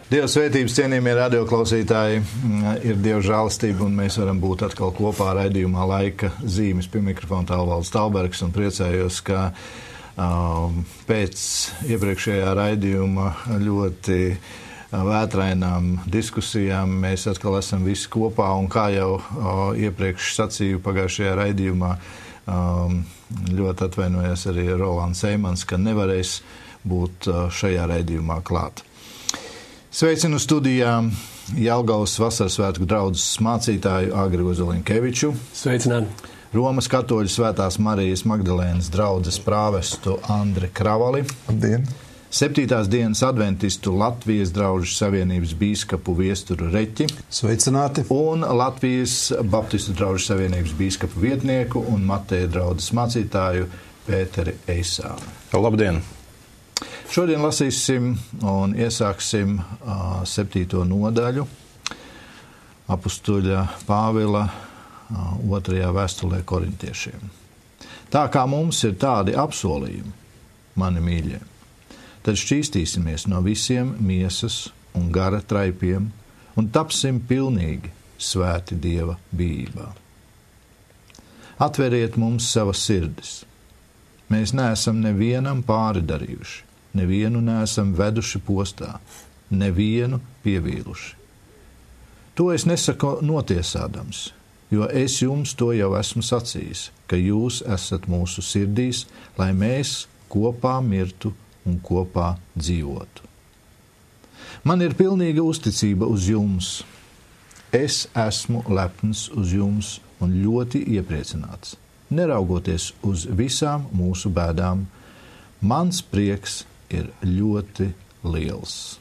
Dieva svētības, cienījamie radioklausītāji, ir Dieva žēlastība, un mēs varam būt atkal kopā raidījumā Laika zīmes. Pie mikrofona Talvalds Talbergs, un priecājos, ka pēc iepriekšējā raidījuma ļoti vētrainām diskusijām mēs atkal esam visi kopā, un kā jau iepriekš sacīju pagājušajā raidījumā, ļoti atvainojos arī Rolands Eimans, ka nevarēs būt šajā raidījumā klāt. Sveicinu studijā Jelgavas vasaras svētku draudzes mācītāju Agri Ozolinkeviču. Sveicināti. Romas katoļu Svētās Marijas Magdalēnas draudzes prāvestu Andri Kravali. Labdien. 7. dienas adventistu Latvijas draužu savienības bīskapu Viesturu Reķi. Sveicināti. Un Latvijas baptistu draužu savienības bīskapu vietnieku un Mateja draudzes mācītāju Pēteri Eisānu. Labdien! Šodien lasīsim un iesāksim 7. nodaļu apustuļa Pāvila 2. vēstulē korintiešiem. Tā kā mums ir tādi apsolījumi, mani mīļie, tad šķīstīsimies no visiem miesas un gara traipiem un tapsim pilnīgi svēti Dieva bijībā. Atveriet mums savas sirdis. Mēs neesam nevienam pāri darījuši. Nevienu neesam veduši postā, nevienu pievīluši. To es nesaku notiesādams, jo es jums to jau esmu sacījis, ka jūs esat mūsu sirdīs, lai mēs kopā mirtu un kopā dzīvotu. Man ir pilnīga uzticība uz jums. Es esmu lepns uz jums un ļoti iepriecināts. Neraugoties uz visām mūsu bēdām, mans prieks ir ļoti liels.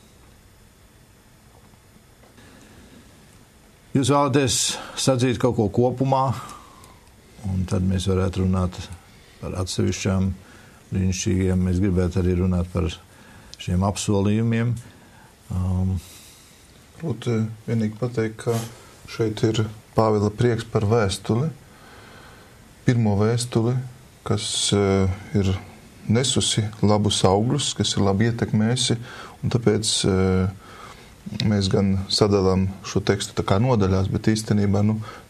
Jūs vēlaties sacīt kaut ko kopumā, un tad mēs varētu runāt par atsevišķām brīnišķīgiem. Mēs gribētu arī runāt par šiem apsolījumiem. Būtu vienīgi pateikt, ka šeit ir Pāvila prieks par vēstuli. Pirmo vēstuli, kas ir nesusi labus augļus, kas ir labi ietekmējusi, un tāpēc mēs gan sadalām šo tekstu tā kā nodaļās, bet īstenībā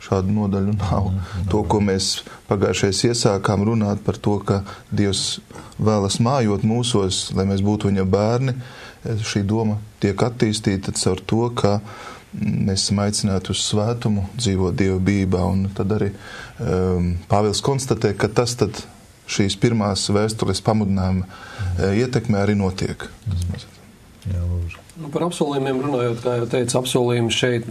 šādu nodaļu nav. To, ko mēs pagājušais iesākām runāt par to, ka Dievs vēlas mājot mūsos, lai mēs būtu viņa bērni, šī doma tiek attīstīta caur to, ka mēs esam aicināti uz svētumu, dzīvot Dieva bijībā, un tad arī Pāvils konstatē, ka tas tad šīs pirmās vēstules pamudinājuma ietekmē arī notiek. Par apsolījumiem runājot, kā jau teicu, apsolījumi šeit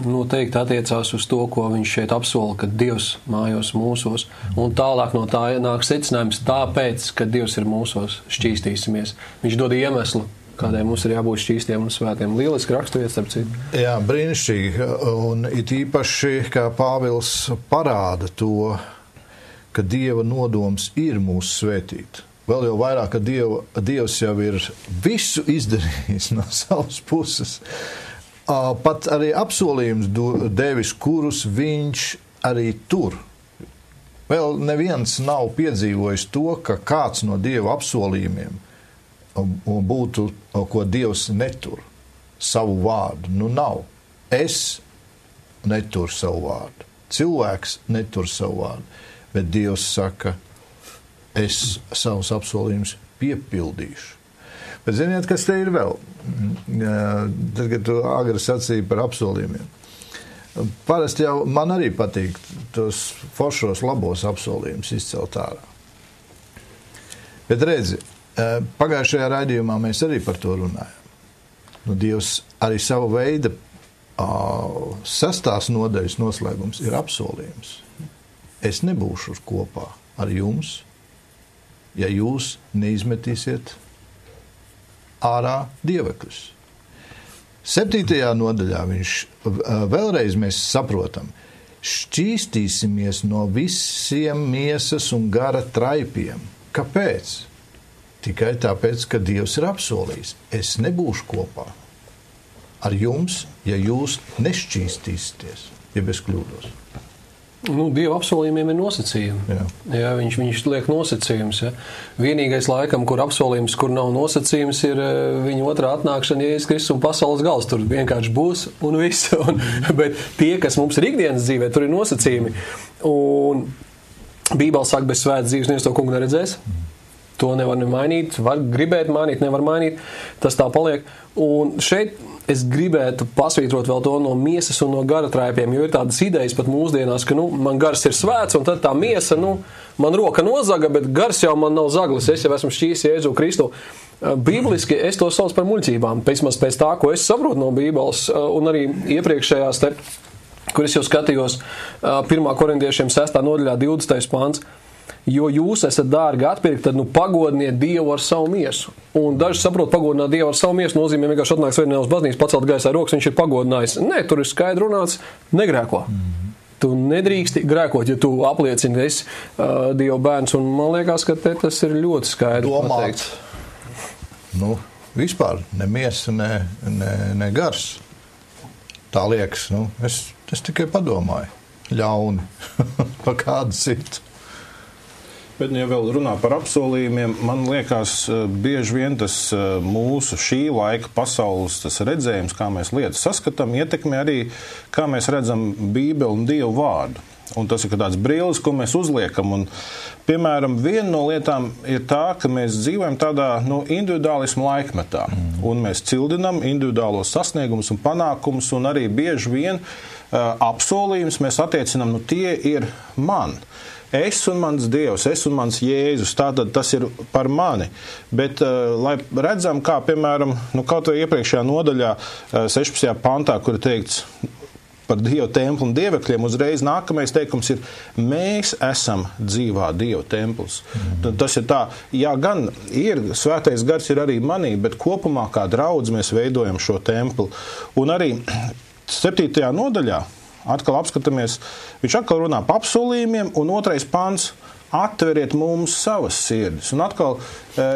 noteikti attiecās uz to, ko viņš šeit apsola, ka Dievs mājos mūsos. Un tālāk no tā nāk secinājums, tāpēc, ka Dievs ir mūsos, šķīstīsimies. Viņš dod iemeslu, kādēļ mums ir jābūt šķīstiem un svētiem. Lieliski raksturvieta, starp citu. Jā, brīnišķīgi. Un it īpaši, kā Pāvils parāda to, ka Dieva nodoms ir mūsu svētīt. Vēl jau vairāk, ka Dievs jau ir visu izdarījis no savas puses. Pat arī apsolījums devis, kurus viņš arī tur. Vēl neviens nav piedzīvojis to, ka kāds no Dieva apsolījumiem būtu, ko Dievs netur, savu vārdu. Nav. Es neturu savu vārdu. Cilvēks netur savu vārdu. Bet Dievs saka, es savus apsolījumus piepildīšu. Bet ziniet, kas te ir vēl? Tad, kad tu agri sacīji par apsolījumiem. Parasti jau man arī patīk tos foršos labos apsolījumus izcelt ārā. Bet redzi, pagājušajā raidījumā mēs arī par to runājam. Dievs arī savu veidu 6. nodaļas noslēgums ir apsolījums. Es nebūšu kopā ar jums, ja jūs neizmetīsiet ārā dievekļus. 7. nodaļā viņš vēlreiz mēs saprotam, šķīstīsimies no visiem miesas un gara traipiem. Kāpēc? Tikai tāpēc, ka Dievs ir apsolījis. Es nebūšu kopā ar jums, ja jūs nešķīstīsieties, ja es kļūdos. Dieva apsolījumiem ir nosacījumi. Jā, viņš liek nosacījumus. Ja. Vienīgais laikam, kur apsolījums, kur nav nosacījums, ir viņa otrā atnākšana Jēzus Kristus un pasaules gals. Tur vienkārši būs un viss. Bet tie, kas mums ir ikdienas dzīvē, tur ir nosacījumi. Un Bībele saka, bez svētas dzīves neviens to kungu neredzēs. To nevar mainīt, var gribēt mainīt, nevar mainīt, tas tā paliek. Un šeit es gribētu pasvītrot vēl to no miesas un no gara traipiem, jo ir tādas idejas pat mūsdienās, ka man gars ir svēts, un tad tā miesa, man roka nozaga, bet gars jau man nav zaglis, es jau esmu šķīs Jēzu Kristu. Bībeliski es to saucu par muļķībām, pēc tā, ko es saprotu no Bībeles, un arī iepriekšējās kur es jau skatījos 1. korintiešiem 6. nodaļā 20. pāns, jo jūs esat dārgi atpirkti, tad pagodiniet Dievu ar savu miesu. Un daži saprot, pagodināt Dievu ar savu miesu nozīmē vienkārši atnāk svētdienā uz baznīcu, pacelt gaisā rokas, viņš ir pagodinājis. Nē, tur ir skaidri runāts, negrēko. Tu nedrīksti grēkot, ja tu apliecini, ka esi Dieva bērns, un man liekas, ka tas ir ļoti skaidri pateikts. Vispār ne miesa, ne gars. Tā liekas, es tikai padomāju. Ļauni. Pa kādu citu. Bet, ja vēl runā par apsolījumiem, man liekas, bieži vien tas mūsu šī laika pasaules tas redzējums, kā mēs lietas saskatām, ietekmē arī, kā mēs redzam Bībeli un Dievu vārdu. Un tas ir tāds brilles, ko mēs uzliekam. Un, piemēram, viena no lietām ir tā, ka mēs dzīvojam tādā individuālismu laikmetā. Un mēs cildinam individuālos sasniegumus un panākumus, un arī bieži vien apsolījumus mēs attiecinam, tie ir man. Es un mans Dievs, es un mans Jēzus, tātad tas ir par mani. Bet, lai redzam, kā, piemēram, kaut vai iepriekšējā nodaļā, 16. pantā, kur teikts par Dieva templu un dievekļiem, uzreiz nākamais teikums ir, mēs esam dzīvā Dieva templis. Tas ir tā, jā, gan ir, svētais gars ir arī manī, bet kopumā kā draudz mēs veidojam šo templi. Un arī 7. nodaļā, atkal apskatāmies, viņš atkal runā par apsolījumiem, un 2. pants atveriet mums savas sirdis. Un atkal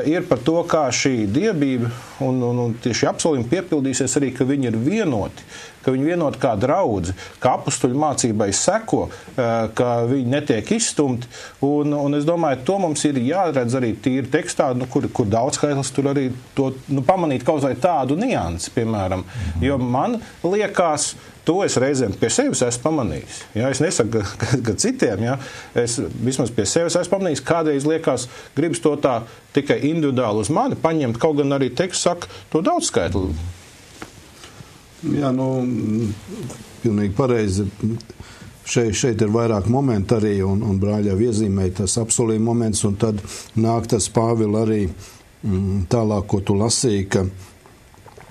ir par to, kā šī dievība un tieši apsolījumi piepildīsies arī, ka viņi ir vienoti, ka viņi vienoti kā draudzi, ka apustuļu mācībai seko, ka viņi netiek izstumti. Un es domāju, to mums ir jāredz arī tīri tekstā, kur daudz skaitlis tur arī to pamanīt kaut vai tādu niansi, piemēram. Jo man liekas, to es reizēm pie sevis esmu pamanījis. Ja? Es nesaku, ka citiem, ja? Es vismaz pie sevis esmu pamanījis, kādreiz liekas, gribas to tā tikai individuāli uz mani paņemt, kaut gan arī teksts saka to daudz skaitli. Jā, pilnīgi pareizi. Šeit ir vairāk momenti arī, un brāļi jau iezīmēja tas apsolījuma moments, un tad nāk tas Pāvila arī tālāk, ko tu lasīji, ka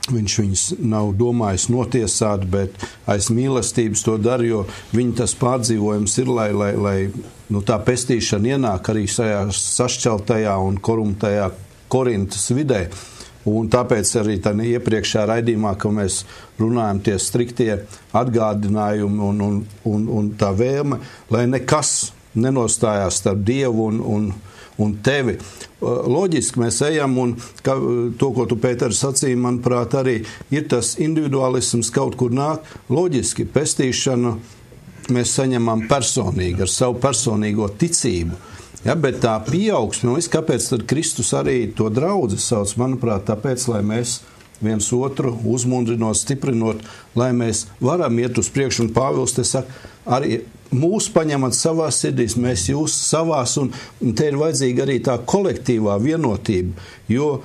viņš viņus nav domājis notiesāt, bet aiz mīlestības to dara, jo viņa tas pārdzīvojums ir, lai tā pestīšana ienāk arī šajā sašķeltajā un korumptajā Korintas vidē. Un tāpēc arī tā iepriekšējā raidījumā, ka mēs runājam tie striktie atgādinājumi un tā vēlme, lai nekas nenostājās starp Dievu un tevi. Loģiski mēs ejam, un to, ko tu, Pēters, sacīji, manuprāt, arī ir tas individualisms kaut kur nāk. Loģiski pestīšanu mēs saņemam personīgi, ar savu personīgo ticību. Ja, bet tā pieaugsme, kāpēc tad Kristus arī to draudzi sauc, manuprāt, tāpēc, lai mēs viens otru uzmundrinot, stiprinot, lai mēs varam iet uz priekšu, un Pāvils te saka, arī mūs paņemat savās sirdīs, mēs jūs savās, un te ir vajadzīga arī tā kolektīvā vienotība, jo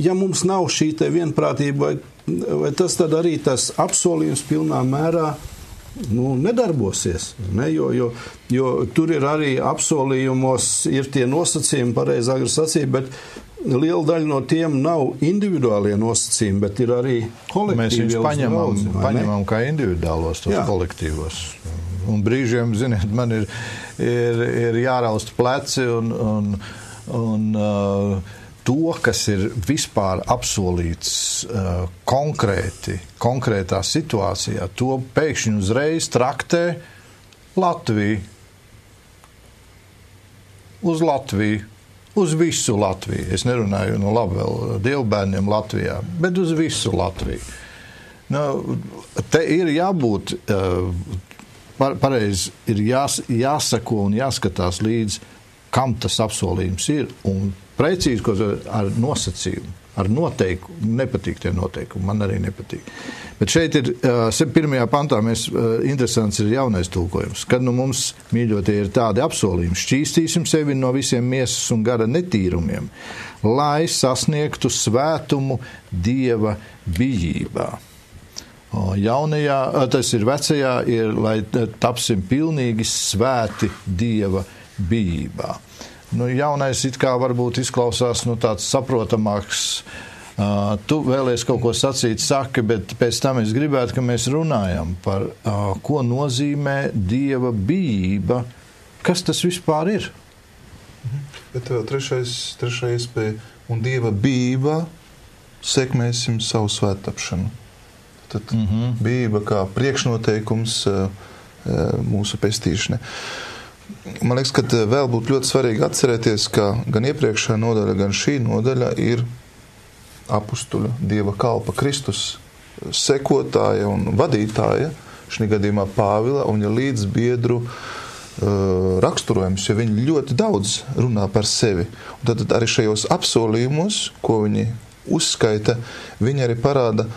ja mums nav šī te vienprātība, vai tas tad arī tas apsolījums pilnā mērā nedarbosies, ne? Jo tur ir arī apsolījumos, ir tie nosacījumi, pareizāk ir sacīt, bet liela daļa no tiem nav individuālie nosacījumi, bet ir arī kolektīvi. Mēs viņus paņemam kā individuālos, tos kolektīvos. Un brīžiem, ziniet, man ir jārausta pleci un to, kas ir vispār apsolīts konkrētā situācijā, to pēkšņi uzreiz traktē Latviju. Uz Latviju. Uz visu Latviju. Es nerunāju labi vēl dievbērniem Latvijā, bet uz visu Latviju. Te ir jābūt pareizi ir jāsako un jāskatās līdz, kam tas apsolījums ir, un precīzi, ko ar nosacījumu, ar noteikumu, nepatīk tie noteikumi, man arī nepatīk. Bet šeit ir, 1. pantā interesants ir jaunais tulkojums, kad mums, mīļotie, ir tādi apsolījumi, šķīstīsim sevi no visiem miesas un gara netīrumiem, lai sasniegtu svētumu Dieva bijībā. Jaunajā, tas ir vecajā, ir, lai tapsim pilnīgi svēti Dieva bijībā. Jaunais it kā varbūt izklausās tāds saprotamāks. Tu vēlies kaut ko sacīt, saki, bet pēc tam es gribētu, ka mēs runājam par, ko nozīmē Dieva bijība, kas tas vispār ir. Bet vēl trešā iespēja, un Dieva bijībā sekmēsim savu svētapšanu. Tad bijība kā priekšnoteikums mūsu pestīšanai. Man liekas, ka vēl būtu ļoti svarīgi atcerēties, ka gan iepriekšējā nodaļa, gan šī nodaļa ir apustuļa, Dieva kalpa, Kristus sekotāja un vadītāja, šī gadījumā Pāvila un līdzbiedru raksturojums, jo viņi ļoti daudz runā par sevi. Un tad arī šajos apsolījumos, ko viņi uzskaita, viņi arī parāda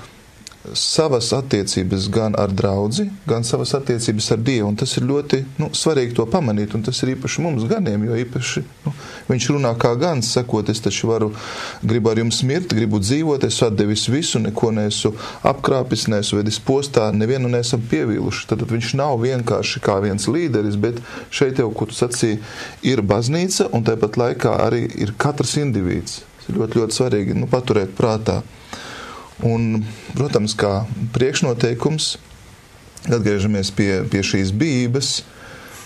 savas attiecības gan ar draudzi, gan savas attiecības ar Dievu. Un tas ir ļoti svarīgi to pamanīt, un tas ir īpaši mums ganiem, jo īpaši viņš runā kā gans, sakot, es taču gribu ar jums mirt, gribu dzīvot, es atdevis visu, neko neesmu apkrāpis, neesmu vedis postā, nevienu neesam pievīluši. Tad viņš nav vienkārši kā viens līderis, bet šeit jau, ko tu sacīji, ir baznīca, un tāpat laikā arī ir katrs indivīds. Tas ir ļoti, ļoti svarīgi paturēt prātā. Un, protams, kā priekšnoteikums, atgriežamies pie šīs bijības,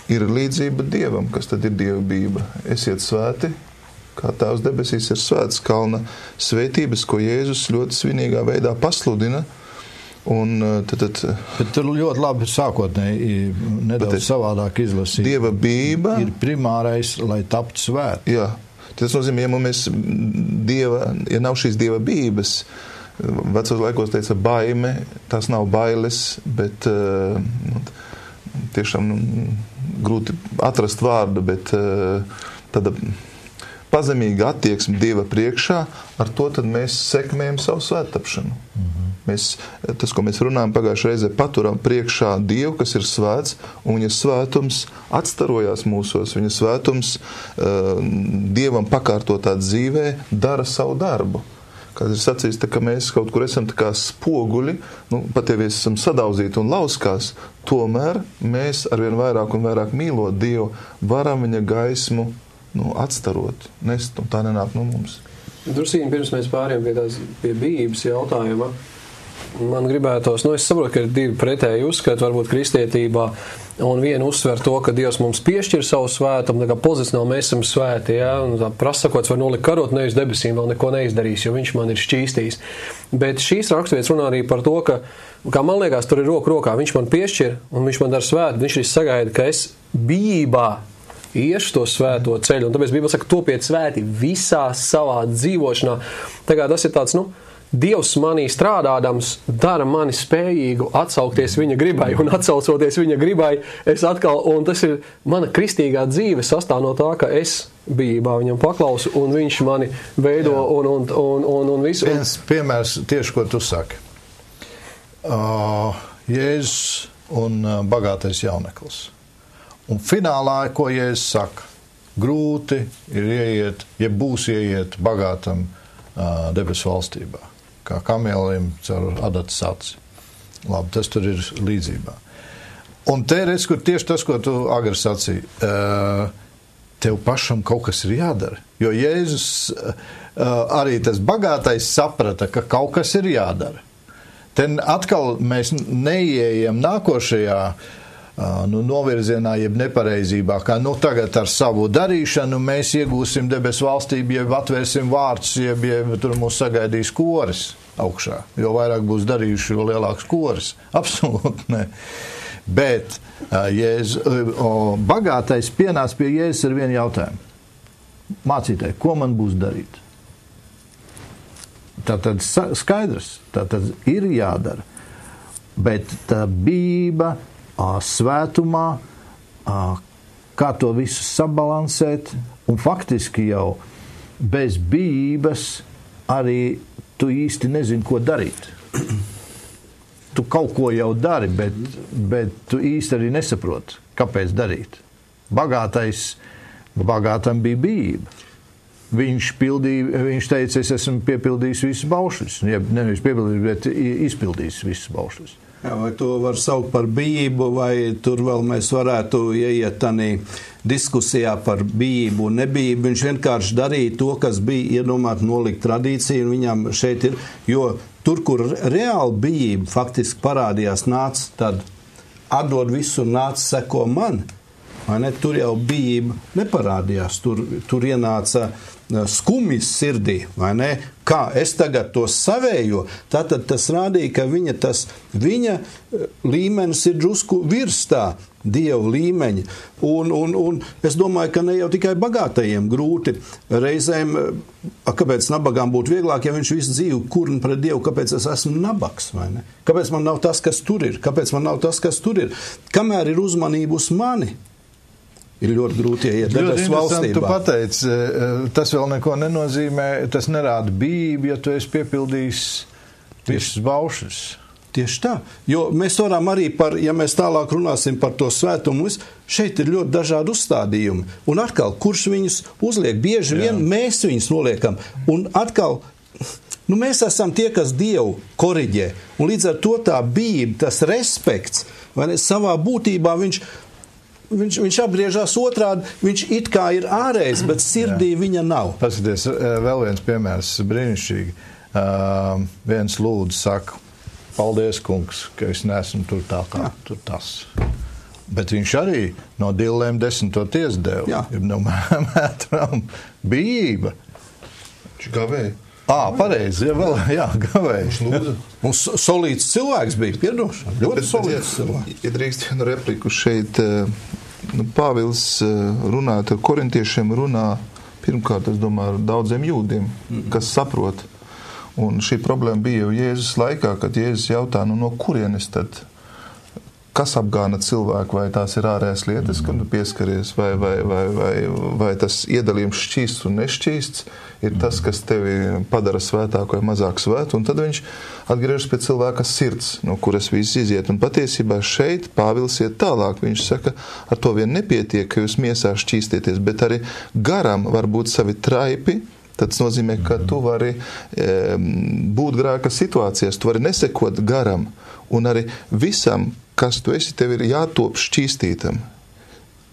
ir līdzība Dievam. Kas tad ir Dieva bijība? Esiet svēti, kā Tēvs debesīs ir svēts, kalna svētības, ko Jēzus ļoti svinīgā veidā pasludina. Bet tur ļoti labi sākotnēji nedaudz savādāk izlasīt. Dieva bijība ir primārais, lai taptu svēti. Jā, tas nozīmē, ja nav šīs Dieva bijības, vecos laikos teica baime, tas nav bailes, bet tiešām grūti atrast vārdu, bet tāda pazemīga attieksme Dieva priekšā, ar to tad mēs sekmējam savu svēttapšanu. Tas, ko mēs runājam pagājušajā reizē, paturam priekšā Dievu, kas ir svēts, un viņa svētums atstarojās mūsos, viņa svētums Dievam pakārtotā dzīvē dara savu darbu. Kad ir sacīts, ka mēs kaut kur esam tā kā spoguļi, pat ja mēs esam sadauzīti un lauskās, tomēr mēs arvien vairāk un vairāk mīlot Dievu, varam viņa gaismu atstarot, nest, un tā nenāk no mums. Drusīņi pirms mēs pāriem pie bijības jautājuma, man gribētos, es saprotu, ka ir divi pretēji uzskati, varbūt kristietībā, un viena uzsver to, ka Dievs mums piešķir savu svētumu, tā kā pozicionāli mēs esam svēti, ja, un tā prasakots var nolikt karot nevis debesīm, vēl neko neizdarīs, jo viņš man ir šķīstījis. Bet šīs raksturvietas runā arī par to, ka, kā man liekas, tur ir roku rokā, viņš man piešķir, un viņš man dara svētu, viņš arī sagaida, ka es bijībā iešu to svēto ceļu, un tāpēc Bībele saka, topiet svēti visā savā dzīvošanā. Tā kā tas ir tāds, Dievs manī strādādams dara mani spējīgu atsaukties viņa gribai, un atsaucoties viņa gribai, es atkal, un tas ir mana kristīgā dzīve sastāv no tā, ka es bijībā viņam paklausu, un viņš mani veido, un visu. Viens piemērs tieši, ko tu saki. Jēzus un bagātais jauneklis. Un finālā, ko Jēzus saka, grūti ir ieiet, ja būs ieiet bagātam debesu valstībā. Kā kamēliem caur adatas aci. Labi, tas tur ir līdzībā. Un te redz, kur tieši tas, ko tu agri sacīji, tev pašam kaut kas ir jādara. Jo Jēzus arī tas bagātais saprata, ka kaut kas ir jādara. Te atkal mēs neieejam nākošajā novirzienā, jeb nepareizībā, kā tagad ar savu darīšanu mēs iegūsim debesu valstību, jeb atvērsim vārtus, jeb tur mūs sagaidīs koris augšā. Jo vairāk būs darījuši, jo lielāks koris. Absolūti ne. Bet bagātais pienāca pie Jēzus ar vienu jautājumu. Mācītāji, ko man būs darīt? Tātad skaidrs, tātad ir jādara. Bet tā bijība svētumā, kā to visu sabalansēt, un faktiski jau bez bijības arī tu īsti nezini, ko darīt. Tu kaut ko jau dari, bet tu īsti arī nesaproti, kāpēc darīt. Bagātam bija bijība. Viņš teica, es esmu piepildījis visus baušļus. Nevis piepildījis, bet izpildījis visus baušļus. Jā, vai to var saukt par bijību, vai tur vēl mēs varētu ieiet tādā diskusijā par bijību un nebijību. Viņš vienkārši darīja to, kas bija iedomāts nolikt tradīciju, un viņam šeit ir, jo tur, kur reāli bijība faktiski parādījās, nāca tad atdod visu un nāca seko man. Vai ne? Tur jau bijība neparādījās, tur ienāca skumjas sirdī, vai ne? Kā es tagad to savējo, tātad tas rādīja, ka viņa līmenis ir drusku virs tā Dieva līmeņa. Un es domāju, ka ne jau tikai bagātajiem grūti reizēm, kāpēc nabagām būtu vieglāk, ja viņš visu dzīvi kurina pret Dievu, kāpēc es esmu nabags, vai ne? Kāpēc man nav tas, kas tur ir? Kamēr ir uzmanība uz mani, ir ļoti grūti ieiet debesu valstībā. Tu pateici, tas vēl neko nenozīmē, tas nerāda bijību, ja tu esi piepildījis visus baušļus. Tieši tā, jo mēs varam arī ja mēs tālāk runāsim par to svētumu, šeit ir ļoti dažādi uzstādījumi. Un atkal, kurš viņus uzliek? Bieži vien mēs viņus noliekam. Un atkal, mēs esam tie, kas Dievu koriģē. Un līdz ar to tā bijība, tas respekts, vai ne, savā būtībā viņš apgriežās otrādi, viņš it kā ir ārējs, bet sirdī viņa nav. Paskaties, vēl viens piemērs, brīnišķīgi. Viens lūdzu saka, paldies, kungs, ka es neesmu tur tā kā tur tas. Bet viņš arī no dillēm 10. tiesdeva. Ir no mētram bijība. Viņš gavēja. Pareizi, gavēja. Viņš lūdza. Un solīts cilvēks bija, piedošana. Ļoti solīts cilvēks. Ja drīkst vienu repliku šeit, Pāvils runājot ar korintiešiem, runā pirmkārt, es domāju, ar daudziem jūdiem, kas saprot. Un šī problēma bija jau Jēzus laikā, kad Jēzus jautā, no kurienes tad, kas apgāna cilvēku, vai tās ir ārējās lietas, kad tu pieskaries, vai tas iedalījums šķīsts un nešķīsts ir tas, kas tevi padara svētāku vai mazāk svētu, un tad viņš atgriežas pie cilvēka sirds, no kuras viss iziet. Un patiesībā šeit Pāvils iet tālāk, viņš saka, ar to vien nepietiek, ka jūs miesā šķīstieties, bet arī garam var būt savi traipi. Tas nozīmē, ka tu vari būt grēka situācijās, tu vari nesekot garam, un arī visam, kas tu esi, tev ir jātop šķīstītam.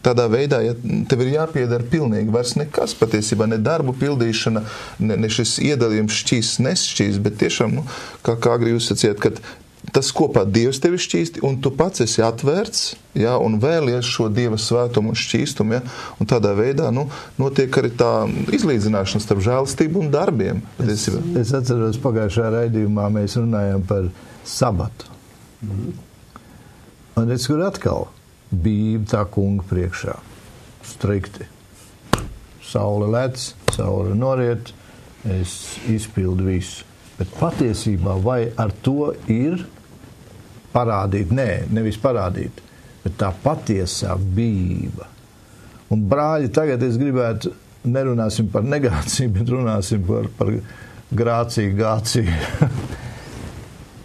Tādā veidā, ja tev ir jāpiedara pilnīgi vairs nekas, patiesībā ne darbu pildīšana, ne šis iedalījums šķīsts, nešķīsts, bet tiešām, kā agrī jūs sacījāt, ka tas kopā Dievs tevi šķīsti, un tu pats esi atvērts, un vēlies šo Dieva svētumu un šķīstumu, un tādā veidā, notiek arī tā izlīdzināšana starp žēlastību un darbiem. Es atceros, pagājušajā raidījumā mēs runājām par sabatu. Un redz, kur atkal bijība tā kunga priekšā. Strikti. Saule lec, saule noriet, es izpildu visu. Bet patiesībā vai ar to ir parādīt? Nē, nevis parādīt, bet tā patiesā bijība. Un brāļi, tagad es gribētu, nerunāsim par negāciju, bet runāsim par grāciju, gāciju.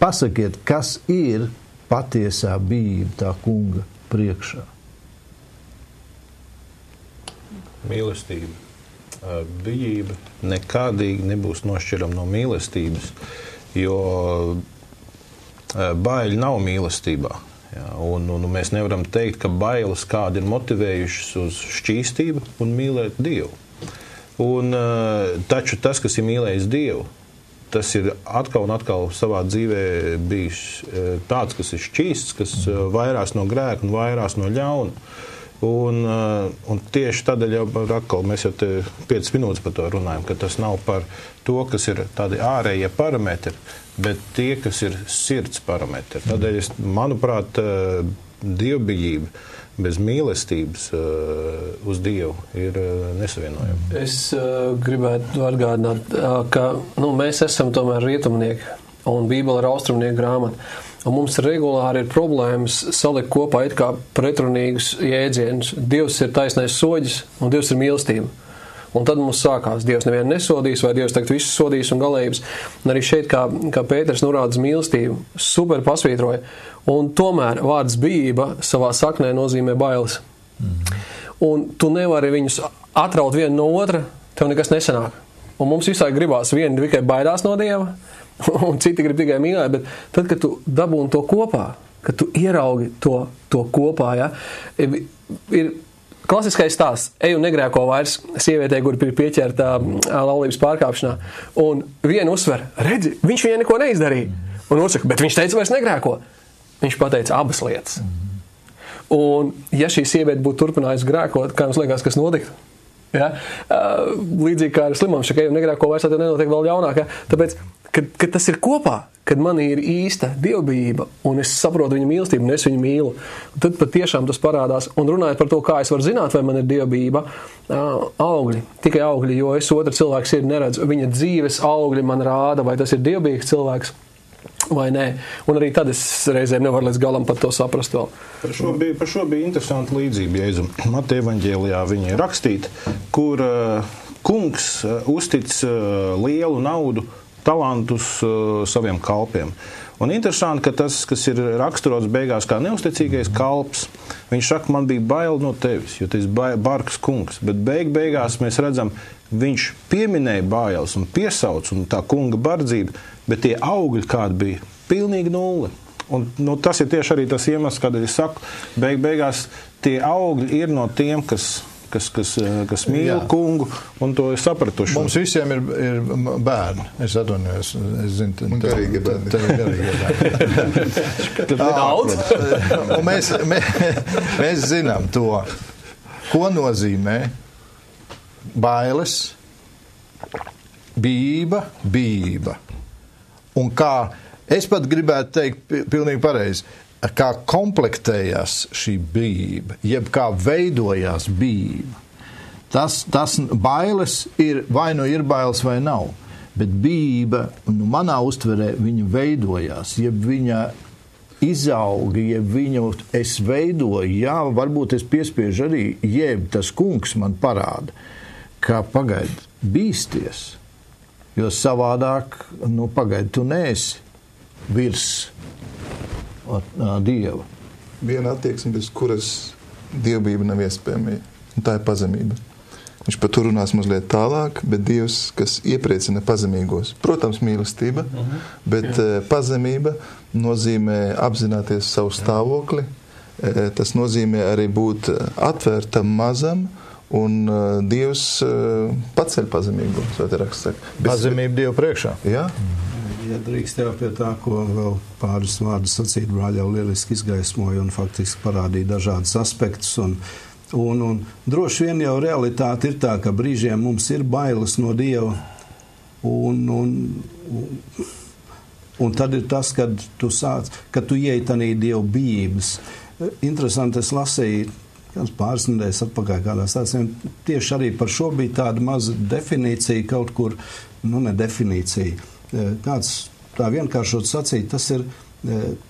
Pasakiet, kas ir patiesā bijība tā kunga priekšā? Mīlestība. Bijība nekādīgi nebūs nošķirama no mīlestības, jo baiļi nav mīlestībā. Un mēs nevaram teikt, ka bailes kādi ir motivējušas uz šķīstību un mīlēt Dievu. Taču tas, kas ir mīlējis Dievu, tas ir atkal un atkal savā dzīvē bijis tāds, kas ir šķīsts, kas vairās no grēka un vairās no ļauna. Un tieši tādēļ jau atkal mēs jau 5 minūtes par to runājam, ka tas nav par to, kas ir tādi ārējie parametri, bet tie, kas ir sirds parametri. Tādēļ, manuprāt, dievbijība bez mīlestības uz Dievu ir nesavienojama. Es gribētu atgādināt, ka mēs esam tomēr rietumnieki. un Bībele ir austrumnieku grāmata. Un mums regulāri ir problēmas salikt kopā it kā pretrunīgus jēdzienus. Dievs ir taisnais soģis un Dievs ir mīlestība. Un tad mums sākās, Dievs nevienu nesodīs, vai Dievs tagad visus sodīs un galējības. Un arī šeit, kā Pēters norāda uz mīlestību, super pasvītroja. Un tomēr vārds bijība savā saknē nozīmē bailes. Un tu nevari viņus atraut vienu no otra, tev nekas nesanāk. Un mums visai gribās, vieni tikai baidās no Dieva, un citi grib tikai mīlēt, bet tad, kad tu dabūni to kopā, kad tu ieraugi to kopā, ja, ir klasiskais stāsts, ej un negrēko vairs sievietē, kur ir pieķerta laulības pārkāpšanā, un vienu uzsver, redzi, viņš viņai neko neizdarīja, un otsaka, bet viņš teica vairs negrēko. Viņš pateica abas lietas. Un ja šī sieviete būtu turpinājusi grēkot, kā jums liekas, kas notiktu? Ja? Līdzīgi kā ar slimam, šakēju negrēko vairs, tad nenotiek vēl ļaunāk. Ja? Tāpēc, kad tas ir kopā, kad man ir īsta dievbijība, un es saprotu viņa mīlestību, un es viņu mīlu, tad patiešām tas parādās. Un runājot par to, kā es varu zināt, vai man ir dievbijība, augļi, tikai augļi, jo es otru cilvēku sirdi neredzu. Viņa dzīves augļi man rāda, vai tas ir dievbijīgs cilvēks vai nē. Un arī tad es reizēm nevaru līdz galam pat to saprast vēl. Par šo bija interesanta līdzība Jēzum. Mateja evaņģēlijā viņa ir rakstīta, kur kungs uztic lielu naudu, talantus saviem kalpiem. Un interesanti, ka tas, kas ir raksturots beigās kā neusticīgais kalps, viņš saka, man bija bail no tevis, jo tu esi bargs kungs. Bet beigās mēs redzam, viņš pieminēja bailes un piesauc un tā kunga bardzība, bet tie augļi kādi bija pilnīgi nulle. Un tas ir tieši arī tas iemesls, kādēļ es saku, beigās tie augļi ir no tiem, kas mīl kungu, un to ir sapratuši. Mums visiem ir bērni. Es atvainojos. Es zinu, un garīgie bērni. Tev ir garīgie bērni. Un mēs zinām to, ko nozīmē bailes, bijība. Un kā, es pat gribētu teikt pilnīgi pareizi, kā komplektējās šī bijība, jeb kā veidojās bijība. Tas bailes ir, vai nu ir bailes vai nav, bet bijība, manā uztverē, viņa veidojās, jeb viņa izauga, jeb viņu es veidoju, jā, varbūt es piespiežu arī, jeb tas kungs man parāda, ka pagaidi bīsties, jo savādāk, pagaidi, tu neesi virs Dieva. Viena attieksme, bez kuras dievbijība nav iespējama, un tā ir pazemība. Viņš par to runās mazliet tālāk, bet Dievs, kas iepriecina pazemīgos. Protams, mīlestība, bet pazemība nozīmē apzināties savu stāvokli. Tas nozīmē arī būt atvērtam mazam, un Dievs paceļ pazemīgo. Pazemība Dievu priekšā. Jā. Ja drīkst jau pie tā, ko vēl pāris vārdus sacīt, brāļa jau lieliski izgaismoja un faktiski parādīja dažādas aspektus. Un droši vien jau realitāte ir tā, ka brīžiem mums ir bailes no Dieva. Un tad ir tas, kad tu ieej tanī Dievu bijības. Interesanti, es lasīju pāris nedēļas atpakaļ kādā stāstiem. Tieši arī par šo bija tāda maza definīcija kaut kur, ne definīcija. Kāds tā vienkāršot sacīt, tas ir,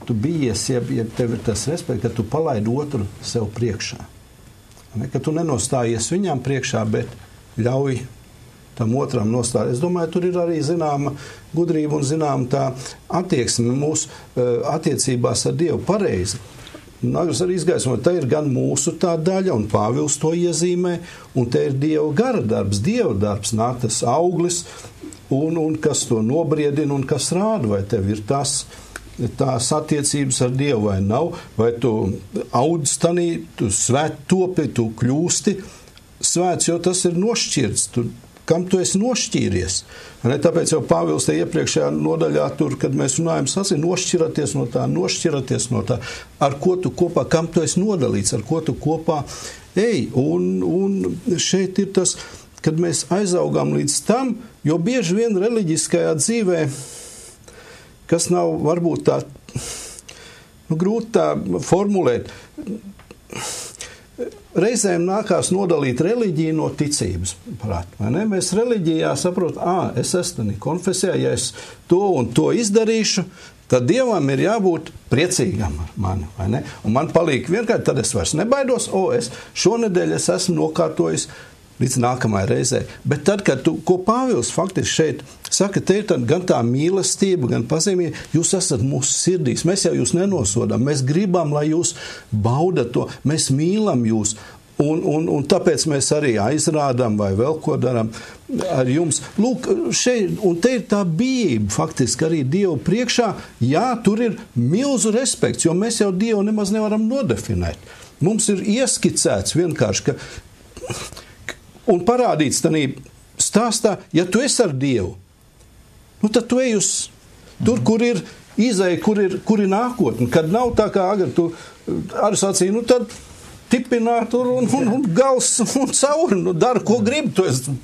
tu bijies, ja tev ir tas respekts, ka tu palaidi otru sev priekšā. Ka tu nenostājies viņam priekšā, bet ļauj tam otram nostāt. Es domāju, tur ir arī zināma gudrība un zināma tā attieksme mūsu attiecībās ar Dievu pareizi. Nākas arī izgaismot, te ir gan mūsu tā daļa, un Pāvils to iezīmē, un te ir Dieva gara darbs, Dieva darbs, nāk tas auglis, un kas to nobriedina, un kas rāda, vai tev ir tās attiecības ar Dievu vai nav, vai tu audz tanī, tu svēt topi, tu kļūsti svēts, jo tas ir nošķirts, kam tu esi nošķīries. Tāpēc jau Pāvils te iepriekšējā nodaļā tur, kad mēs runājam, nošķiraties no tā, ar ko tu kopā, kam tu esi nodalīts, ar ko tu kopā ej. Un šeit ir tas, kad mēs aizaugām līdz tam, jo bieži vien reliģiskajā dzīvē, kas nav varbūt tā, grūti tā formulēt, reizēm nākās nodalīt reliģiju no ticības. Vai ne? Mēs reliģijā saprotam, es esmu konfesijā, ja es to un to izdarīšu, tad Dievam ir jābūt priecīgam ar mani. Vai ne? Un man palīk vienkārši, tad es vairs nebaidos, šonedēļ es esmu nokārtojis līdz nākamajai reizē. Bet tad, kad ko Pāvils faktiski šeit saka, te ir gan tā mīlestība, gan pazemība, jūs esat mūsu sirdīs, mēs jau jūs nenosodām, mēs gribam, lai jūs baudat to, mēs mīlam jūs, un tāpēc mēs arī aizrādām vai vēl ko darām ar jums. Lūk, šeit, un te ir tā bijība faktiski arī Dievu priekšā, jā, tur ir milzu respekts, jo mēs jau Dievu nemaz nevaram nodefinēt. Mums ir ieskicēts vienkārši, ka un parādīts tādā stāstā, ja tu esi ar Dievu, tad tu ej uz tur, kur ir izeja, kur ir nākotne. Kad nav tā kā agri, tu arī sacīja, tad tipināt tur un gals un cauri, dara, ko grib, tu esi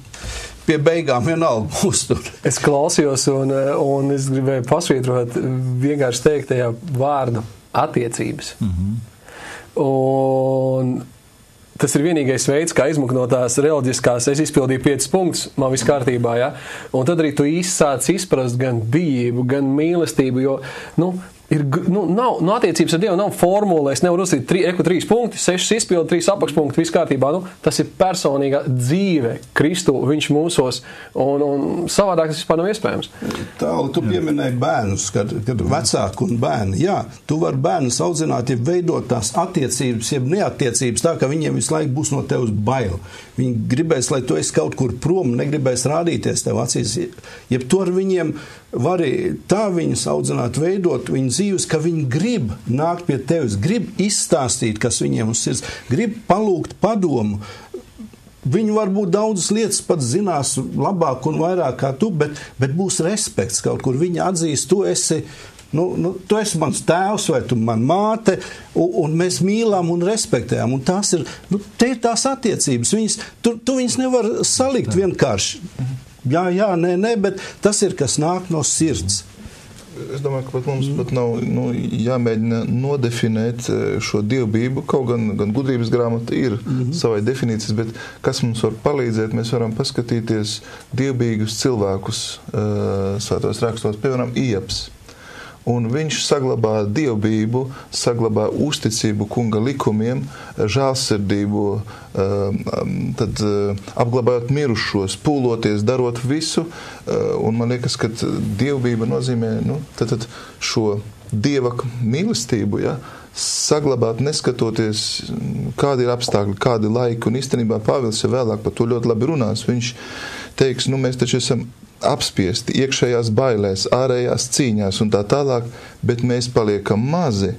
pie beigām vienalga būs tur. Es klausījos un es gribēju pasvītrot vienkārši teikt tajā vārdu attiecības. Un tas ir vienīgais veids, kā izmukt no tās reliģiskās, es izpildīju 5 punktus, man viss kārtībā, ja? Un tad arī tu sāc izprast gan bijību, gan mīlestību, jo, nav attiecības ar Dievu nav formula, es nevaru uzstīt 3 punkti, 6 izpildi, 3 apakšpunkti, viss kārtībā, tas ir personīga dzīve, Kristu, viņš mūsos, un savādāk tas vispār nav iespējams. Tālu, tu pieminēji bērnus, kad vecāki un bērni, jā, tu vari bērnus audzināt, ja veidot tās attiecības, ja neattiecības tā, ka viņiem visu laiku būs no tevis bail. Viņi gribēs, lai tu esi kaut kur prom, negribēs rādīties tev acīs, ja tu ar viņiem vari tā viņus audzināt, veidot viņu dzīves, ka viņi grib nākt pie tevis, grib izstāstīt, kas viņiem uz sirds, grib palūgt padomu. Viņi varbūt daudzas lietas pat zinās labāk un vairāk kā tu, bet būs respekts kaut kur. Viņi atzīst, tu esi mans tēvs vai tu man māte, un mēs mīlām un respektējam. Un tās ir, te ir tās attiecības. Tu viņas nevar salikt vienkārši. Jā, nē, bet tas ir, kas nāk no sirds. Es domāju, ka pat mums pat nav jāmēģina nodefinēt šo dievbību, kaut gan gudrības grāmata ir savai definīcijas, bet kas mums var palīdzēt, mēs varam paskatīties dievbīgus cilvēkus svētos rakstos, piemēram, Ieps. Un viņš saglabā dievbību, saglabā uzticību kunga likumiem, žēlsirdību, tad apglabājot mirušos, pūloties, darot visu. Un man liekas, ka dievbība nozīmē tad šo dieva mīlestību, ja, saglabāt, neskatoties, kādi ir apstākļi, kādi laiki. Un īstenībā Pāvils jau vēlāk par to ļoti labi runās. Viņš teiks, mēs taču esam apspiesti iekšējās bailēs, ārējās cīņās un tā tālāk, bet mēs paliekam mazi,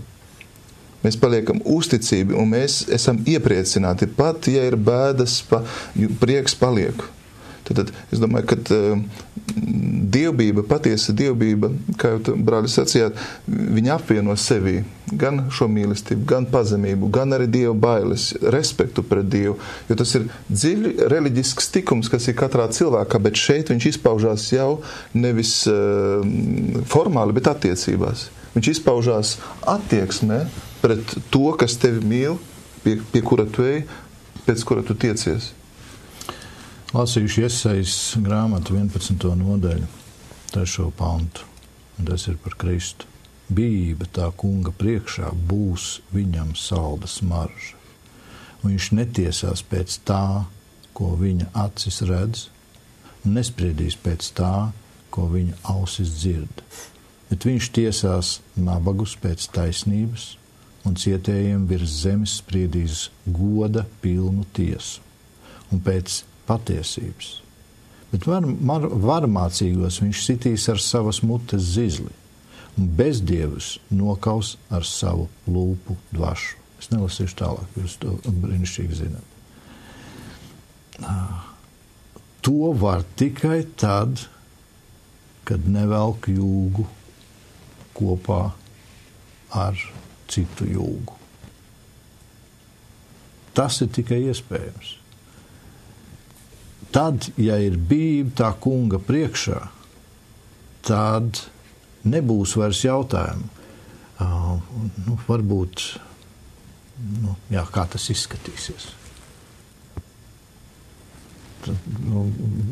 mēs paliekam uzticībi un mēs esam iepriecināti, pat ja ir bēdas, prieks paliek. Tad es domāju, ka dievbība, patiesa dievbība, kā jau brāļi sacījāt, viņa apvieno sevī gan šo mīlestību, gan pazemību, gan arī Dieva bailes, respektu pret Dievu, jo tas ir dziļi reliģisks tikums, kas ir katrā cilvēkā, bet šeit viņš izpaužās jau nevis formāli, bet attiecībās. Viņš izpaužās attieksmē pret to, kas tevi mīl, pie kura tu ej, pēc kura tu tiecies. Lasīšu Jesajas grāmatu 11. nodaļu, 3. pantu, un tas ir par Kristu. Bijība tā kunga priekšā būs viņam salda smarža. Viņš netiesās pēc tā, ko viņa acis redz, un nespriedīs pēc tā, ko viņa ausis dzird. Bet viņš tiesās nabagus pēc taisnības, un cietējiem virs zemes spriedīs goda pilnu tiesu, un pēc patiesības. Bet varmācīgos viņš sitīs ar savas mutes zizli, un bezdievus nokaus ar savu lūpu dvašu. Es nelasīšu tālāk, jūs to brīnišķīgi zināt. To var tikai tad, kad nevelk jūgu kopā ar citu jūgu. Tas ir tikai iespējams. Tad, ja ir bijība tā kunga priekšā, tad nebūs vairs jautājumu. Varbūt kā tas izskatīsies.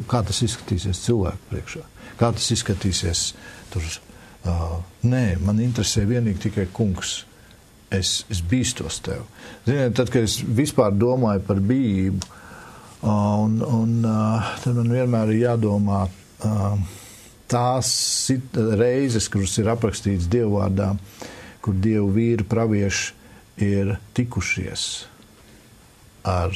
Kā tas izskatīsies cilvēku priekšā? Kā tas izskatīsies tur? Nē, man interesē vienīgi tikai kungs. Es bīstos tev. Ziniet, tad, kad es vispār domāju par bijību, tad man vienmēr ir jādomā tās reizes, kuras ir aprakstīts Dievvārdā, kur Dievu vīri pravieši ir tikušies ar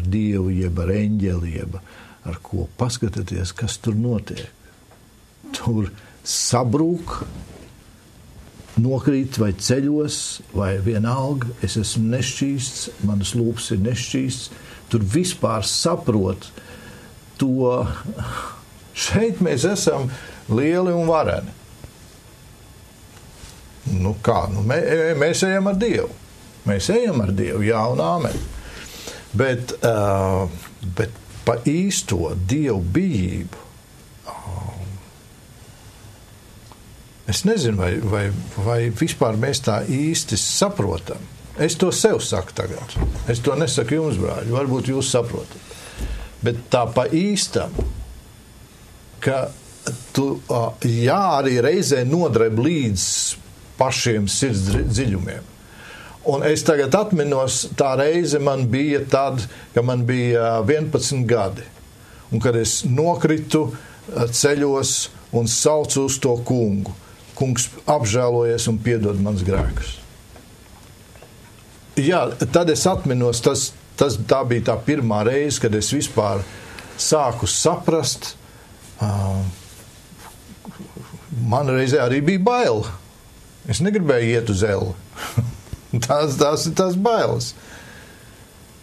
Dievu, jeb ar eņģeli, jeb ar ko. Paskatieties, kas tur notiek. Tur sabrūk, nokrīt vai ceļos, vai vienalga, es esmu nešķīsts, manas lūpas ir nešķīsts. Tur vispār saprot to, šeit mēs esam lieli un vareni. Mēs ejam ar Dievu. Mēs ejam ar Dievu, jā un āmen. Bet pa īsto Dievu bijību es nezinu, vai vispār mēs tā īsti saprotam. Es to sev saku tagad. Es to nesaku jums, brāļi. Varbūt jūs saprotat. Bet tā pa īstam, ka tu, arī reizē nodreb līdz pašiem sirds dziļumiem. Un es tagad atminos, tā reize man bija tad, ka man bija 11 gadi. Un kad es nokritu ceļos un saucu uz to kungu. Kungs apžēlojies un piedod mans grēkus. Jā, tad es atminos, tā bija tā pirmā reize, kad es vispār sāku saprast. Man reizē arī bija bail. Es negribēju iet uz elli. Tās ir tās bailes.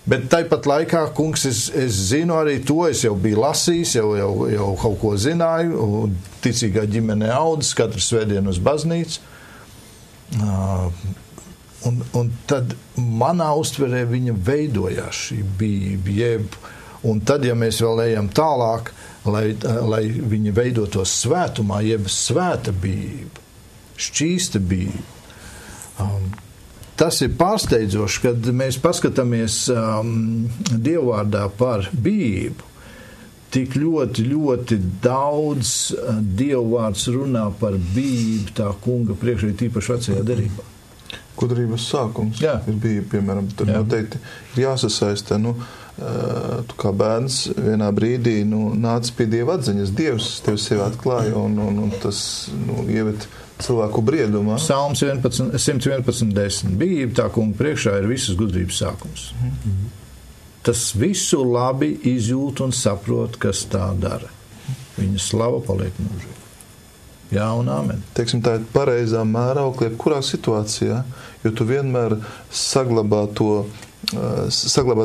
Bet tāpat laikā, kungs, es zinu arī to, es jau biju lasījis, jau kaut ko zināju, ticīgā ģimenē audzis, katru svētdienu uz baznīcu. Un tad manā uztverē viņa veidojās šī bijība, un tad, ja mēs vēl ejam tālāk, lai viņa veidotos svētumā, jeb svēta bijība, šķīsta bijība. Tas ir pārsteidzoši, kad mēs paskatāmies Dievvārdā par bijību. Tik ļoti, ļoti daudz Dievvārds runā par bijību tā kunga priekšā, tīpaši vecajā derībā. Gudrības sākums ir bijība, piemēram, tur noteikti ir jāsasaista. Tu kā bērns vienā brīdī nāc pie Dieva atziņas. Dievs tev sevi atklāja un tas ievet cilvēku briedumā. Psalms 111.10. Bijība tā kunga priekšā ir visas gudrības sākums. Tas visu labi izjūt un saprot, kas tā dara. Viņa slava paliek mūžīgi. Jā un āmen. Teiksim, tā ir pareizā mēraukla, jebkurā situācijā, jo tu vienmēr saglabā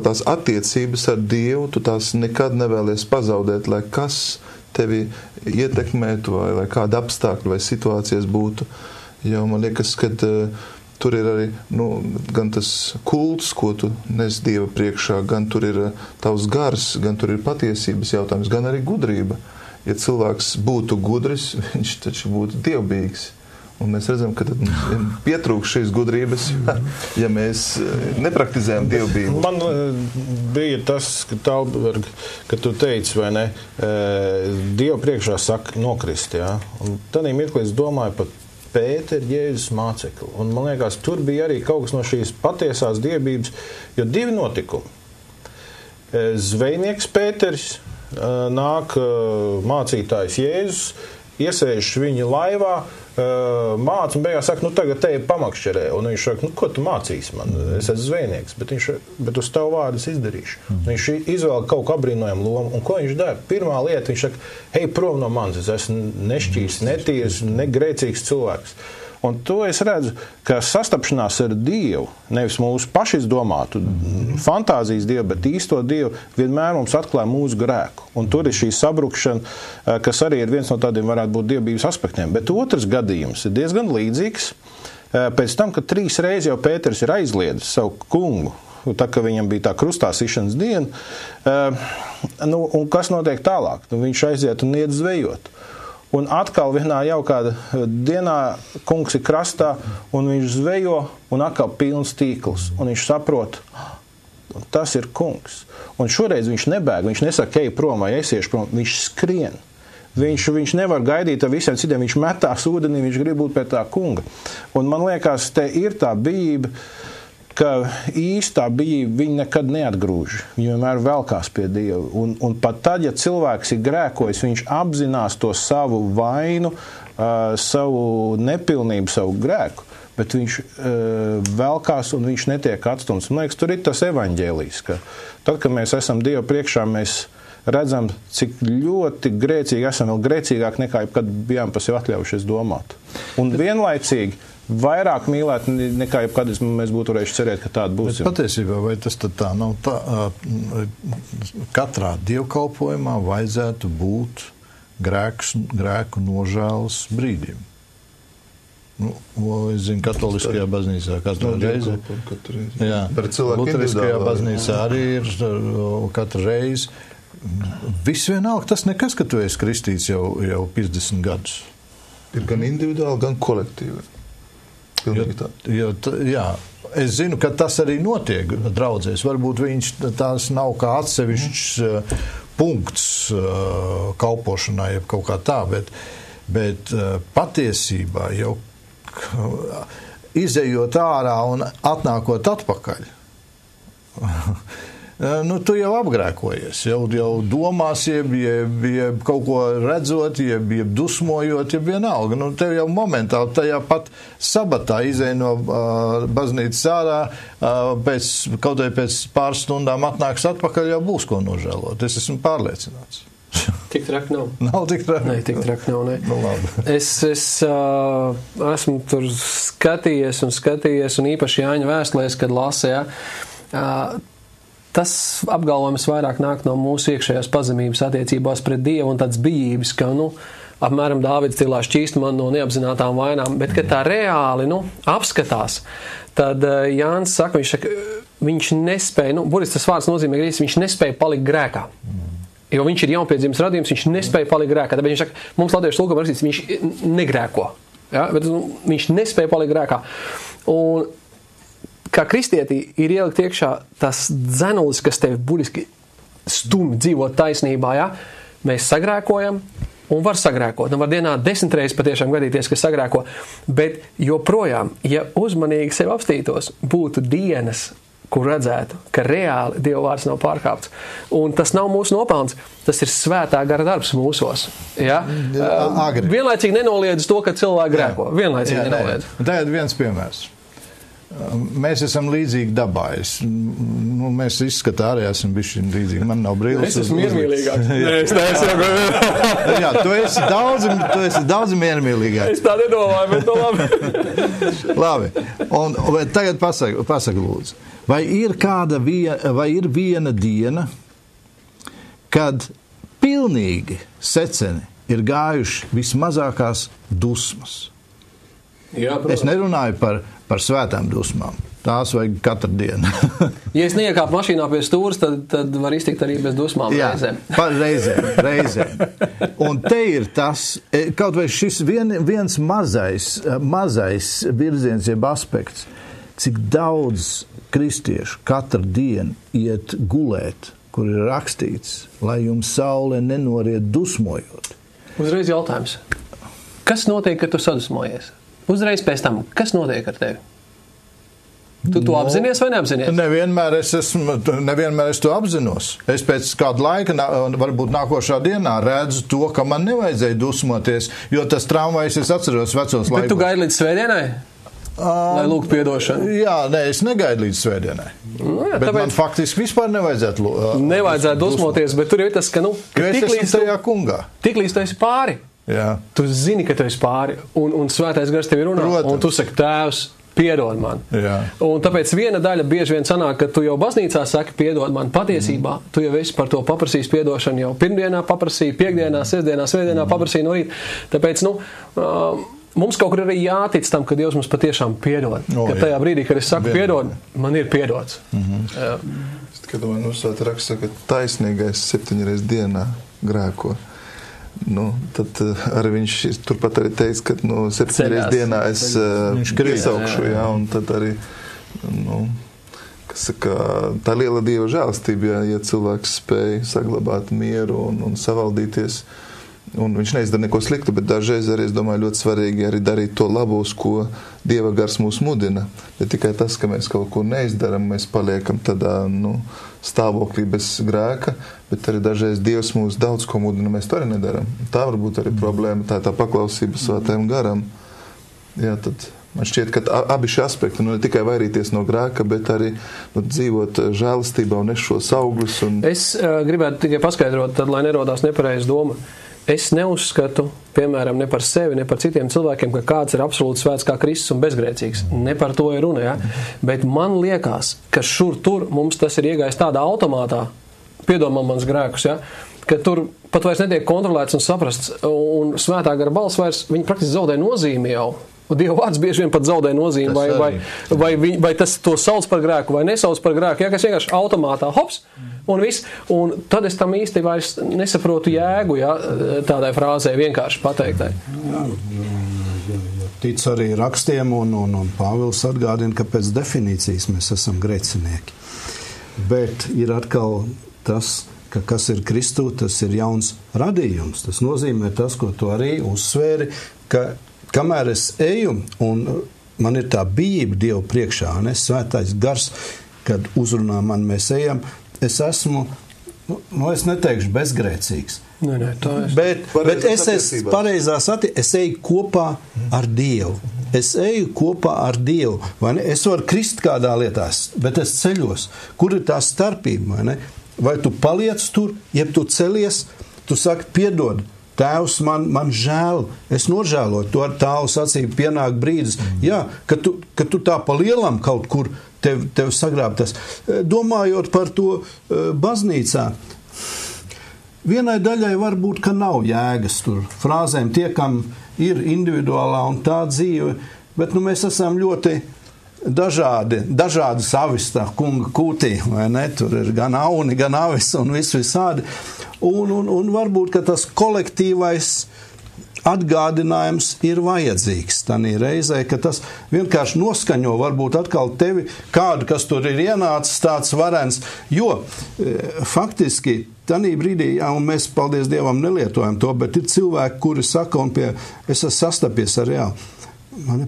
tās attiecības ar Dievu, tu tās nekad nevēlies pazaudēt, lai kas tevi ietekmētu vai kāda apstākļa vai situācijas būtu. Jo man liekas, ka tur ir arī gan tas kults, ko tu nes Dieva priekšā, gan tur ir tavs gars, gan tur ir patiesības jautājums, gan arī gudrība. Ja cilvēks būtu gudris, viņš taču būtu dievbijīgs. Un mēs redzam, ka tad pietrūkst šīs gudrības, ja mēs nepraktizējam dievbijību. Man bija tas, ka tu teici, vai ne, Dievu priekšā saka nokrist, jā. Un tad mirklī es domāju par Pēteru, Jēzus mācekli. Un man liekas, tur bija arī kaut kas no šīs patiesās dievbijības, jo divi notikumi. Zvejnieks Pēteris, nāk mācītājs Jēzus, iesēžas viņa laivā, māca un beigās saka, tagad te ir pamakšķerē. Un viņš saka, ko tu mācīsi man? Es esmu zvejnieks, bet uz tavu vārdu es izdarīšu. Viņš izvēl kaut ko abrīnojumu lomu. Un ko viņš dara? Pirmā lieta, viņš saka, ej prom no manis, es esmu nešķīrs, netīrs, negrēcīgs cilvēks. Un to es redzu, ka sastapšanās ar Dievu, nevis mūsu pašizdomātu fantāzijas Dievu, bet īsto Dievu, vienmēr mums atklāja mūsu grēku. Un tur ir šī sabrukšana, kas arī ir viens no tādiem varētu būt dievbijības aspektiem. Bet otrs gadījums ir diezgan līdzīgs. Pēc tam, kad 3 reizes jau Pēters ir aizliedzis savu kungu, tā kā viņam bija tā krustā sišanas diena, un kas notiek tālāk? Viņš aiziet un iet zvejot. un atkal vienā jaukā dienā kungs ir krastā, un viņš zvejo, un atkal pilns tīkls, un viņš saprot, tas ir kungs. Un šoreiz viņš nebēg, viņš nesaka, ej prom vai esiešu prom, viņš skrien. Viņš nevar gaidīt ar visiem citiem, viņš metās ūdenī, viņš grib būt pie tā kunga. Un man liekas, te ir tā bijība, ka īstā bijība viņi nekad neatgrūž. Viņi vienmēr velkās pie Dieva. Un pat tad, ja cilvēks ir grēkojis, viņš apzinās to savu vainu, savu nepilnību, savu grēku, bet viņš velkās un viņš netiek atstumts. Man liekas, tur ir tas evaņģēlijs, ka tad, kad mēs esam Dieva priekšā, mēs redzam, cik ļoti grēcīgi esam, vēl grēcīgāk nekā jebkad bijām pa sevi atļaujušies domāt. Un vienlaicīgi vairāk mīlēt nekā jebkad mēs būtu varējuši cerēt, ka tāda būs. Bet patiesībā, vai tas tad tā nav tā, katrā dievkalpojumā vajadzētu būt grēku nožēlas brīdim? Nu, es zinu, katoliskajā baznīcā katru reizi. Jā, luteriskajā baznīcā arī ir katru reizi. Viss vienalga, tas nekas, ka tu esi kristīts jau 50 gadus. Ir gan individuāli, gan kolektīvi. Jā, es zinu, ka tas arī notiek draudzēs. Varbūt tās nav kā atsevišķs punkts kalpošanai, jeb kaut kā tā, bet patiesībā jau izejot ārā un atnākot atpakaļ, tu jau apgrēkojies, jau domās, jeb kaut ko redzot, jeb dusmojot, jeb vienalga. Tev jau momentāli tajā pat sabatā izej no baznīcas ārā, kaut vai pēc pāris stundām atnāks atpakaļ, jau būs ko nožēlot. Es esmu pārliecināts. Tik traki nav. Nav tik traki? Nē, tik traki nav, ne. Nu, labi. Es esmu tur skatījies un īpaši Jāņa vēstulēs, kad lasīja, tas apgalvojums vairāk nāk no mūsu iekšējās pazemības attiecībās pret Dievu un tāds bijības, ka, apmēram Dāvids tilā šķīst man no neapzinātām vainām, bet, kad tā reāli, apskatās, tad Jānis saka, viņš nespēja, burtiski tas vārds nozīmē grīzes, viņš nespēja palikt grēkā. Jo viņš ir jaunpiedzimis radījums, viņš nespēja palikt grēkā. Tāpēc viņš saka, mums latviešu lūgumā rakstīts, viņš negrēko. Ja? Bet viņš nespēja palikt grēkā. Un kā kristietī ir ielikt iekšā tas dzenulis, kas tevi burtiski stumj dzīvot taisnībā. Ja? Mēs sagrēkojam un var sagrēkot. Un var dienā 10 reizes patiešām gadīties, ka sagrēko. Bet joprojām, ja uzmanīgi sevi apstītos, būtu dienas, kur redzētu, ka reāli Dieva vārds nav pārkāpts. Un tas nav mūsu nopelns, tas ir svētā gara darbs mūsos. Ja? Vienlaicīgi nenoliedz to, ka cilvēki grēko. Vienlaicīgi nenoliedz. Tagad viens piemērs. Mēs esam līdzīgi dabā. Mēs izskatā arī esam bišķi līdzīgi. Man nav brīlis. Es esmu miermīlīgāks. Jā, tu esi daudz miermīlīgāks. Es tā nedomāju, bet labi. Labi. Un tagad pasaka lūdzu. Vai ir viena diena, kad pilnīgi seceni ir gājuši vismazākās dusmas? Jā, es nerunāju par svētām dusmām. Tās vajag katru dienu. Ja es neiekāpu mašīnā pie stūras, tad var iztikt arī bez dusmām. Jā, reizēm. Un te ir tas, kaut vai šis viens mazais virziens, jeb aspekts, cik daudz kristiešu katru dienu iet gulēt, kur ir rakstīts, lai jums saule nenoriet dusmojot. Uzreiz jautājums. Kas notiek, kad tu sadusmojies? Uzreiz pēc tam, kas notiek ar tevi? Tu to apzinies vai neapzinies? Nevienmēr es to apzinos. Es pēc kāda laika, varbūt nākošā dienā, redzu to, ka man nevajadzēja dusmoties, jo tas tramvajs, es atceros vecos laikos. Bet tu gaidi līdz svētdienai? Lai lūgtu piedošanu? Jā, es negaidu līdz svētdienai. Jā, bet man faktiski vispār nevajadzētu nevajadzētu dusmoties, bet tur ir tas, ka, jo es esmu tajā kungā. Tiklīdz tu esi pāri. Jā. Tu zini, ka tu esi pāri, un svētais gars tevi runā. Protams. Un tu saki, Tēvs, piedod man. Jā. Un tāpēc viena daļa bieži vien sanāk, ka tu jau baznīcā saki, piedod man. Patiesībā tu jau esi par to paprasījis piedošanu jau pirmdienā paprasīji, piekdienā, sestdienā, svētdienā paprasīji no rīta. Tāpēc, mums kaut kur arī jātic tam, ka Dievs mums patiešām piedod. Ka tajā brīdī, kad es saku piedod, man ir piedots. Es tikai domāju, Svētā raksts saka, ka taisnīgais 7 reizes dienā grēko. tad arī viņš turpat arī teiks, ka 7 reizes dienā es piesaukšu, un tad arī, kas saka, tā liela Dieva žēlastība, ja cilvēks spēj saglabāt mieru un savaldīties. Un viņš neizdara neko sliktu, bet dažreiz arī, es domāju, ļoti svarīgi arī darīt to labo, uz ko Dieva gars mūs mudina. Ne tikai tas, ka mēs kaut ko neizdaram, mēs paliekam tādā, stāvoklī bez grēka, bet arī dažreiz Dievs mūs daudz ko mudina, mēs to arī nedaram. Tā varbūt arī problēma, tā paklausība svētajam garam. Jā, tad man šķiet, ka abi šie aspekti, ne tikai vairīties no grēka, bet arī dzīvot žēlastībā un nest šos augļus. Es gribētu tikai paskaidrot, tad, lai nerodās nepareiza doma. Es neuzskatu, piemēram, ne par sevi, ne par citiem cilvēkiem, ka kāds ir absolūti svēts kā Kristus un bezgrēcīgs. Ne par to ir runa, ja? Bet man liekas, ka tur mums tas ir iegājis tādā automātā, piedomā mans grēkus, ja? Ka tur pat vairs netiek kontrolēts un saprasts, un svētā gara balss vairs, viņi praktiski zaudē nozīmi jau. Un Dieva vārds bieži vien pat zaudē nozīmi, vai tas to sauc par grēku, vai nesauc par grēku, ja, kas vienkārši automātā, hops, un viss. Un tad es tam īsti vairs nesaprotu jēgu, ja, tādai frāzē vienkārši pateiktai. Tic arī rakstiem, un Pāvils atgādina, ka pēc definīcijas mēs esam grēcinieki. Bet ir atkal tas, ka kas ir Kristū, tas ir jauns radījums. Tas nozīmē tas, ko tu arī uzsvēri, ka kamēr es eju, un man ir tā bijība Dievu priekšā, un es svētais gars, kad uzrunā man mēs ejam, es esmu, es neteikšu bezgrēcīgs. Bet es esmu pareizās es eju kopā ar Dievu. Es eju kopā ar Dievu. Vai ne? Es varu krist kādā lietā, bet es ceļos. Kur ir tā starpība? Vai ne? Vai tu paliec tur, jeb tu celies, tu saki, piedod, Tēvs, man žēl, es nožēloju, to ar tālu sacību pienāk brīdis. Jā, ka tu tā pa lielam kaut kur tev sagrāb tas. Domājot par to baznīcā, vienai daļai varbūt, ka nav jēgas tur frāzēm, tie, kam ir individuālā un tā dzīve, bet mēs esam ļoti dažādi savis tā kunga kūtī, vai ne? Tur ir gan auni, gan avis un visādi. Un varbūt, ka tas kolektīvais atgādinājums ir vajadzīgs tanī reizē, ka tas vienkārši noskaņo varbūt atkal tevi kādu, kas tur ir ienācis tāds varens, jo faktiski tanī brīdī, un mēs, paldies Dievam, nelietojam to, bet ir cilvēki, kuri saka, un es esmu sastapies ar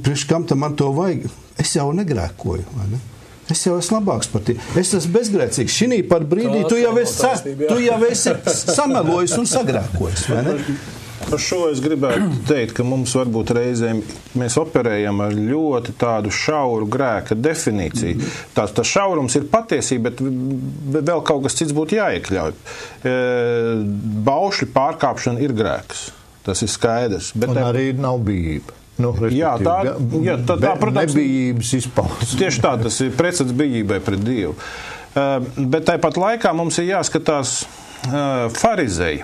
priekš kam tam man to vajag, es jau negrēkoju, vai ne? Es jau esmu labāks par tie. Es esmu bezgrēcīgs. Šinī pat brīdī tu jau esi samelojis un sagrēkojis, vai ne? Par šo es gribētu teikt, ka mums varbūt reizēm mēs operējam ar ļoti tādu šauru grēka definīciju. Tas šaurums ir patiesība, bet vēl kaut kas cits būtu jāiekļauj. Baušļu pārkāpšana ir grēks. Tas ir skaidrs. Bet arī nav bijība. Tā, protams, nebijības izpausme. Tieši tā, tas ir pretsats bijībai pret Dievu. Bet tāpat laikā mums ir jāskatās farizeji.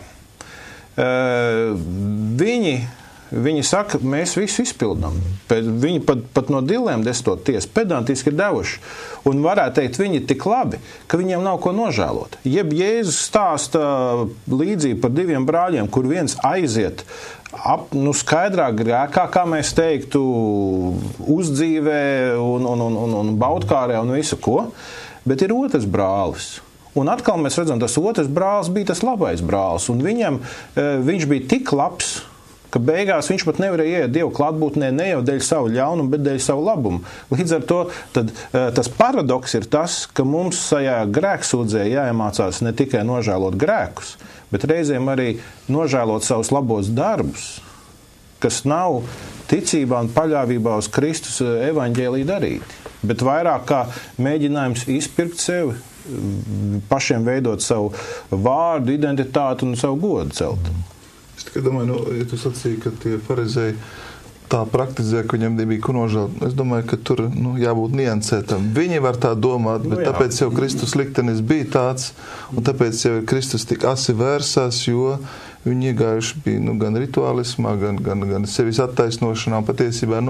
Viņi saka, mēs visu izpildām. Viņi pat no dilēm destoties pedantiski ir devuši. Un varētu teikt, viņi ir tik labi, ka viņiem nav ko nožēlot. Jeb Jēzus stāsta līdzību par 2 brāļiem, kur viens aiziet skaidrā grēkā, kā mēs teiktu, uzdzīvē un baudkārē un visu ko, bet ir otrs brālis. Un atkal mēs redzam, tas otrs brālis bija tas labais brālis, un viņš bija tik labs, ka beigās viņš pat nevarēja ieiet Dievu klātbūtnē ne jau dēļ savu ļaunumu, bet dēļ savu labumu. Līdz ar to tad, tas paradoks ir tas, ka mums šajā grēksūdzē jāiemācās ne tikai nožēlot grēkus, bet reizēm arī nožēlot savus labos darbus, kas nav ticībā un paļāvībā uz Kristus evaņģēliju darīti, bet vairāk kā mēģinājums izpirkt sevi, pašiem veidot savu vārdu, identitāti un savu godu celt. Es tikai domāju, ja tu sacīji, ka tie farizēji tā praktizē, ka viņam nebija ko nožēlot. Es domāju, ka tur jābūt niansētam. Viņi var tā domāt, bet tāpēc jau Kristus liktenis bija tāds, un tāpēc jau Kristus tik asi vērsās, jo viņi iegājuši bija gan rituālismā, gan sevis attaisnošanā, un patiesībā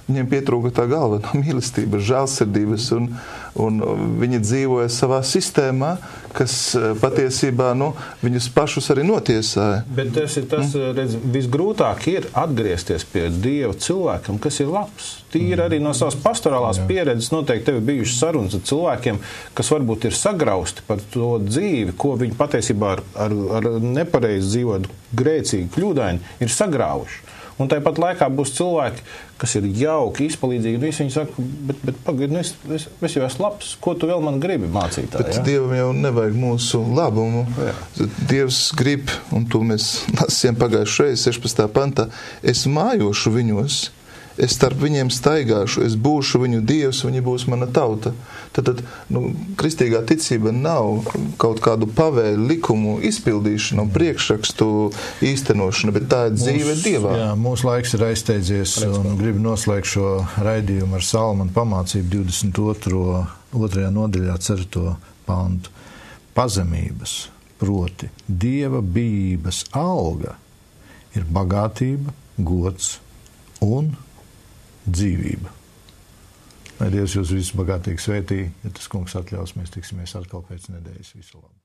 viņiem pietrūka tā galvenā mīlestības, žēlsirdības, un viņi dzīvoja savā sistēmā, kas patiesībā viņus pašus arī notiesāja. Bet tas redz, visgrūtāk ir atgriezties pie Dieva cilvēkam, kas ir labs. Tīri arī no savas pastorālās pieredzes noteikti tev ir bijušas sarunas ar cilvēkiem, kas varbūt ir sagrausti par to dzīvi, ko viņi patiesībā ar nepareizi dzīvot grēcīgi, kļūdaini, ir sagrauši. Un tāpat laikā būs cilvēki, kas ir jauki, izpalīdzīgi, un visi viņi saka, bet pagaidi, es jau esmu labs, ko tu vēl man gribi mācīt? Bet Dievam jau nevajag mūsu labumu. Jā. Dievs grib, un to mēs lasījām pagājušajā 16. pantā, es mājošu viņos, es starp viņiem staigāšu, es būšu viņu Dievs, viņi būs mana tauta. Tad kristīgā ticība nav kaut kādu pavēļu likumu izpildīšanu, priekšrakstu īstenošanu, bet tā ir dzīve Dievā. Jā, mūsu laiks ir aizsteidzies un gribu noslēgt šo raidījumu ar Salmanu pamācību 22. nodaļā 4. pantu. Pazemības, proti Dieva bijības alga ir bagātība, gods un dzīvība. Lai Dievs jūs visus bagātīgi svētī, ja tas kungs atļaus, mēs tiksimies atkal pēc nedēļas. Visu labu!